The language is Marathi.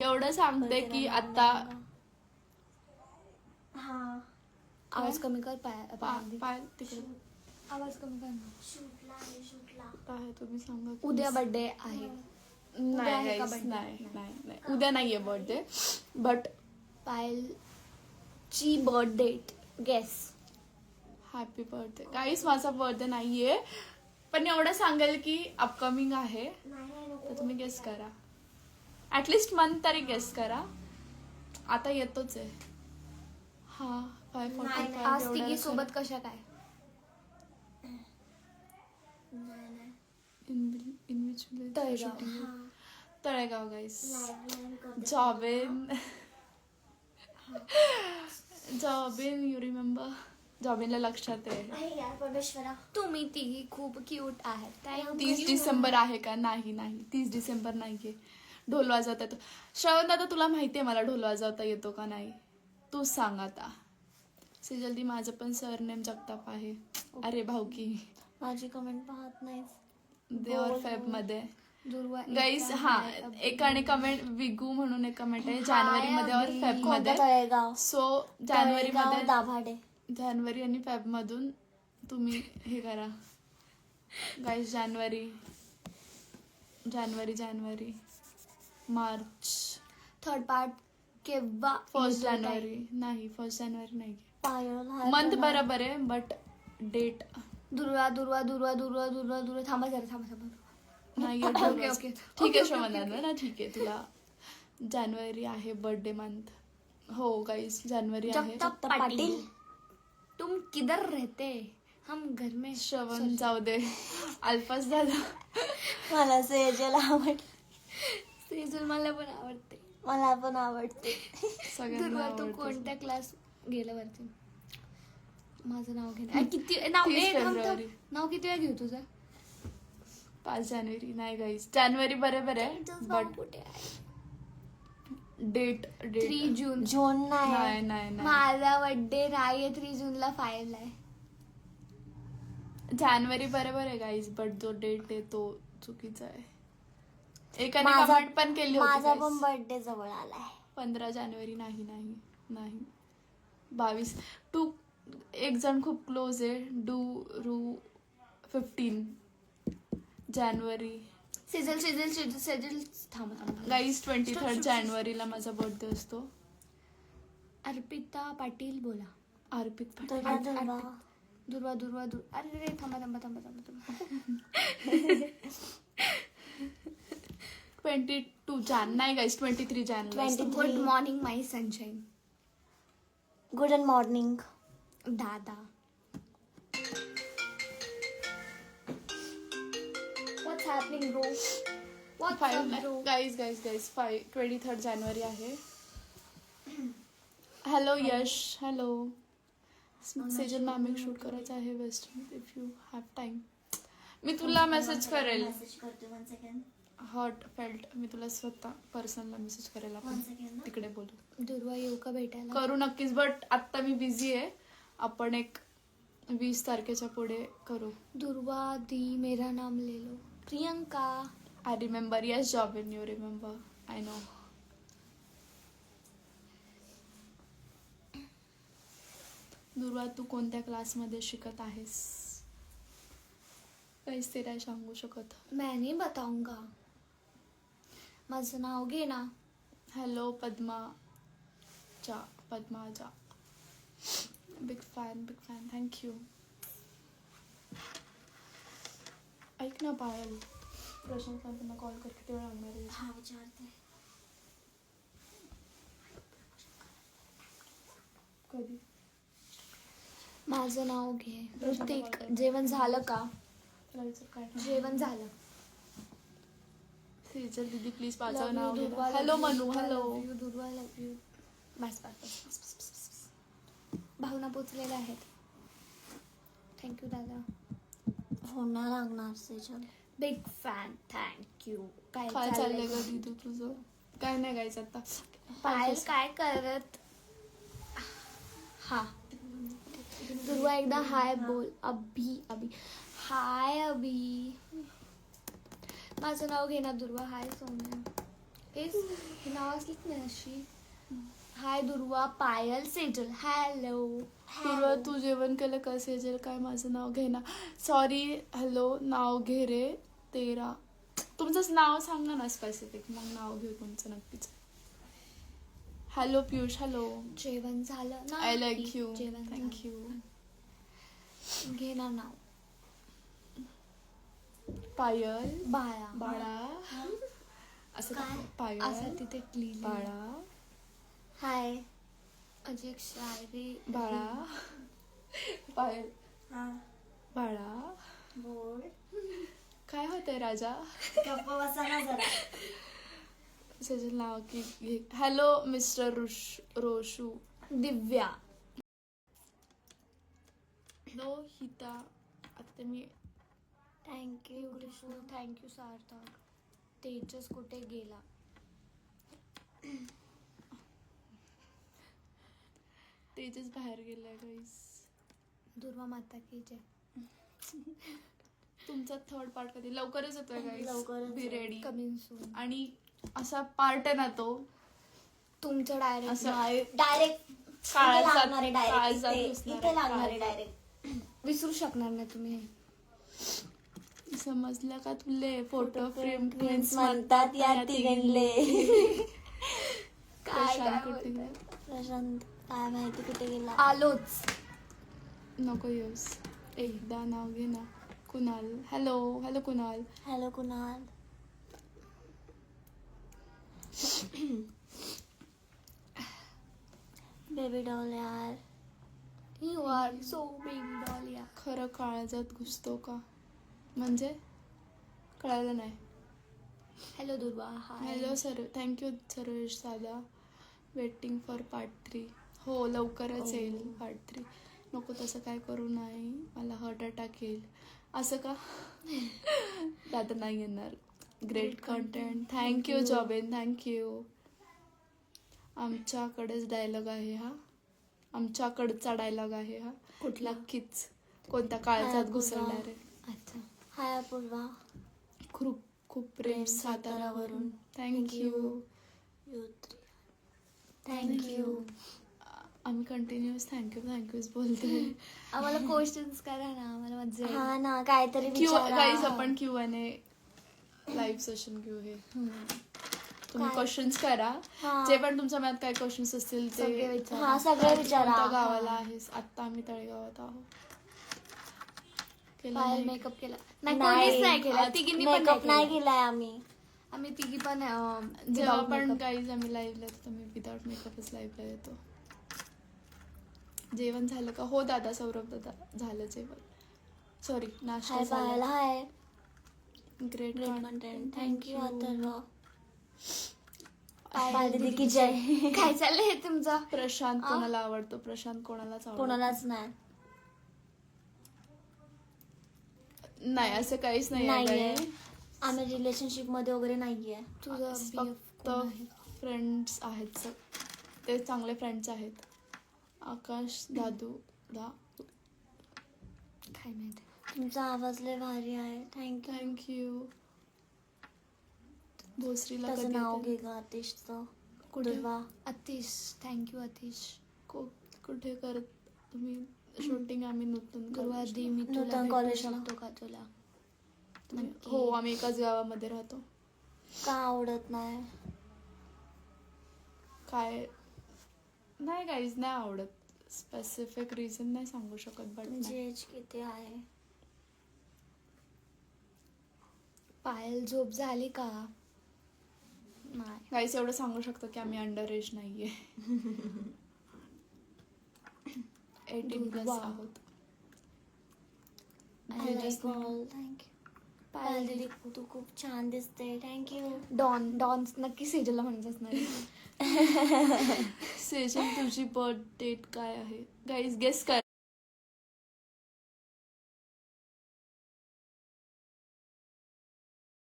एवढं सांगते की आता हा आवाज कमी कर. पाय तिकडे आवाज कमी कर ना. शूटला काय तुम्ही सांगा. उद्या बर्थडे आहे. नाही guys, नाही उद्या नाहीये बर्थडे. बट पायलची birth date guess. Happy birthday guys. माझा बर्थडे नाहीये पण एवढं सांगेल की अपकमिंग आहे. तर तुम्ही गेस करा. ऍटलिस्ट मंथ तरी गेस करा. आता येतोच आहे. हा 5:45 आज तिघी सोबत कशा काय. तळेगाव गाईस. Jubin you remember. जॉबिनला लक्षात आहे. परमेश्वरा तुम्ही तिघी खूप क्यूट आहेत. 30 डिसेंबर आहे का. नाही 30 डिसेंबर नाहीये. ढोल वाजवता येतो. श्रवण दादा तुला माहितीये मला ढोल वाजवता येतो का नाही. तूच सांग आता. जल्दी माझं पण सरनेम जगताप आहे. अरे भाऊकी. माझी कमेंट पाहत नाही. देवर फेब मध्ये दुर्वा गाईज. हा एकाने कमेंट विगू म्हणून एक कमेंट आहे जानेवारी मध्ये और फेब मध्ये. तळेगाव. सो जानेवारी मध्ये दाभाडे. जानेवारी आणि फेब मधून तुम्ही हे करा गाईज. जानेवारी मार्च. थर्ड पार्ट केव्हा. 1 जानेवारी नाही. 1 जानेवारी नाही. पायल मंथ बरोबर आहे बट डेट दुर्वा थांबा जरा. नाही. ओके. ठीक आहे श्रवण ना. ठीक आहे तुला जानेवारी आहे बर्थडे मंथ. हो गाईस जानेवारी आहे. जगताप पाटील. तुम किधर रहते. हम घर में. श्रवण जाऊ दे. अल्फास दादा. मला सेजल आवडते. सेजल मला पण आवडते. मला पण आवडते. सगळ्यांना दुर्वा तू आवडते. कोणत्या क्लास गेला वरती. माझं नाव घे. किती नाव. 30 फेब्रुवारी. नाव किती वेळा घेऊ तुझं. 5 जानेवारी नाही गाईस. जानेवारी बरोबर आहे बट कुठे आहे. डेट 3 जून. जून नाही. नाही माझा बर्थडे नाहीये 3 जूनला. फाईल आहे. जानेवारी बरोबर आहे गाईस बट जो डेट आहे तो चुकीचा आहे. एकाने माझा- कमेंट पण केली होती माझा guys. पण बर्थडे जवळ आलाय. 15 जानेवारी नाही 22. टू एक जण खूप क्लोज आहे. रू 15 जानेवारी. सेजल थांबा. गाईज 23 जानेवारीला माझा बर्थडे असतो. अर्पिता पाटील बोला. अर्पित पाटील. दुर्वा. दुर्वा अरे थांबा. 22 जान नाही गाईज 23 जानेवारी. Good morning my sunshine. Good morning दादा. What's happening bro? What's up bro? Guys 23 जानेवारी आहे. हॅलो यश. हॅलो सेजल मॅमिक शूट करायचं आहे west if you have time. मी तुला मेसेज करेल. हॉट फेल्ट मी तुला स्वतः पर्सनला मेसेज करेल. आपण तिकडे बोलू. दुर्वा येऊ का भेटायला. करू नक्कीच बट आत्ता मी बिझी आहे. आपण एक 20 तारखेच्या पुढे करू. दुर्वा दी मेरा नाम ले लो. Priyanka. I remember. Yes Jobin you remember. I know. Durva तू कोणत्या क्लासमध्ये शिकत आहेस. काहीच ते नाही सांगू शकत. मैं नहीं बताऊंगा. माझं नाव घे ना. Hello Padmaja. Big fan thank you. ऐक ना पायल. प्रशांत त्यांना कॉल कर. किती वेळ लागणार आहे. हा विचारते. कधी. माझं नाव घे. ऋतिक. जेवण झालं का. काय जेवण झालं. सेजल दीदी प्लीज माझं नाव घे. हॅलो मनू. हॅलो दुर्वा लव यू. बस. भावना पोचलेल्या आहेत. थँक्यू दादा. फोन नाही लागणार सेजल. Big fan. थँक्यू. काय चाललंय ग दीदी तुझं. काय नाही गायचं आता. पायल काय करत. हा दुर्वा एकदा हाय बोल. अभी हाय अभी. माझं नाव घे ना दुर्वा. हाय सोन्या. हे नाव असलीच नाही अशी. हाय दुर्वा, पायल, सेजल. हॅलो. पूर्वा तू जेवण केलं का सेजल? काय माझं नाव घे ना. सॉरी. हॅलो. नाव घे रे तेरा. तुमचं नाव सांगा ना स्पेसिफिक, मग नाव घेऊ तुमचं नक्कीच. हॅलो पियुष. हॅलो. जेवण झालं ना? I like you. जेवण थँक्यू. घे ना नाव. पायल. बाळा. बाळा. असं काय? पायल. असं तिथे लिहिलं. बाळा. हाय. अजय शायरी. बाळा. पायल. हा बाळा. बोल. काय होतंय राजा? गप्प बसा ना जरा. सेजल नाव की घे. Hello mister Roshu. दिव्या. हिता. आता ते मी thank you. Beautiful. Thank you Sarthak. Tejas कुठे गेला? तेजस बाहेर गेलाय गाईस. दुर्वा माता की जय. तुमचा थर्ड पार्ट कधी? लवकरच येतोय गाईस. लवकरच बी येईल. रेडी. Coming soon. आणि असा पार्ट आहे ना तो तुमचं डायरेक्ट असं डायरेक्ट काळजात- लागणार आहे. काळजात डायरेक्ट घुसणार इथे आहे, लागणार आहे काळजात. डायरेक्ट. विसरू शकणार नाही तुम्ही. समजलं का तुले? फोटो फ्रेम ट्विन्स म्हणतात या तिघनले. काय प्रशांत काय कुठे गेला? प्रशांत काय माहिती कुठे गेला. आलोच. नको येऊस. एकदा नाव घे ना. Kunal. Hello. Hello Kunal. Hello Kunal. Baby doll यार. You are so big doll. या खरं काळजात घुसतो का? म्हणजे कळालं नाही. Hello Durva. Hi. Hello sir. Thank you Sarvesh दादा. Waiting for part 3. हो लवकरच येईल पार्ट 3. नको तसं काय करू नाही, मला हार्ट अटॅक येईल. असं का? दादा नाही येणार. Great content. Thank you Jobin. Thank you. आमच्याकडेच डायलॉग आहे हा. आमच्याकडचा डायलॉग आहे हा. कुठला? नक्कीच. कोणत्या काळजात घुसळणार आहे. अच्छा. हाय अपूर्वा. खूप खूप प्रेम सातारावरून. थँक्यू. थँक्यू. आम्ही कंटिन्युअस थँक्यूच बोलतोय. आम्हाला क्वेश्चन्स करा ना, आम्हाला मजा येईल. हा ना काहीतरी विचारा. गाईज आपण Q&A लाईव्ह सेशन घेऊ. हे तुम्ही काय? क्वेश्चन्स करा. हा. जे पण तुमच्या मनात काय क्वेश्चन्स असतील सगळे ते विचारा. हा सगळे विचारा. कोणत्या गावाला आहेस? आता आम्ही तळेगावात आहोत. केलं पायल नाही? मेकअप केला नाही? नाही. कोणीच नाही केला. तिघींनी पण मेकअप नाही केला. केलाय आम्ही. आम्ही तिघी पण जेव्हा without पण makeup. गाईज आम्ही लाईव्हला येतो मी विदाउट मेकअपच लाईव्हला येतो. जेवण झालं का? हो दादा. सौरभ दादा झालं जेवण. सॉरी नाश्ता हाय पायल. झाला. Hi. Great great content. Content. Thank you Atharva. Payal Payal दीदी की जय. काय चाललंय तुमचा? प्रशांत कोणाला आवडतो? प्रशांत कोणालाच आवडतो कोणालाच नाही. नाही. असं काहीच नाही नाहीये. आम्ही रिलेशनशिप मध्ये वगैरे नाहीये. तुझं फक्त फ्रेंड्स आहेत सर. ते चांगले फ्रेंड्स आहेत. आकाश दादू काय माहिती. तुमचा आवाज लय भारी आहे. थँक्यू. थँक्यू. भोसरीला त्याचं कधी नाव येते? घे ग आतिशचं. कुठे? दुर्वा. अतिश. थँक्यू अतिश. कुठे करत तुम्ही शूटिंग? आम्ही नूतन दुर्वा दी, college मी नूतन तुला भेटू कॉलेजला. शकतो का तुला? तुम्ही- नक्की. हो आम्ही एकाच गावामध्ये राहतो. का आवडत नाही? काय नाही गाईज नाही आवडत. स्पेसिफिक रिझन नाही सांगू शकत बट म्हणजे एज किती आहे? पायल झोप झाली का? नाही. गाईज एवढं सांगू शकतो की आम्ही अंडर एज नाहीये. 18+ वा. आहोत. आय लाईक नाही. ऑल. थँक्यू. पायल पायल दीदी. दीदी तू खूप छान दिसते. थँक्यू. डॉन नक्की सेजलला म्हणत असणार. सेजल तुझी बर्थ डेट काय आहे? गाईज गेस करा.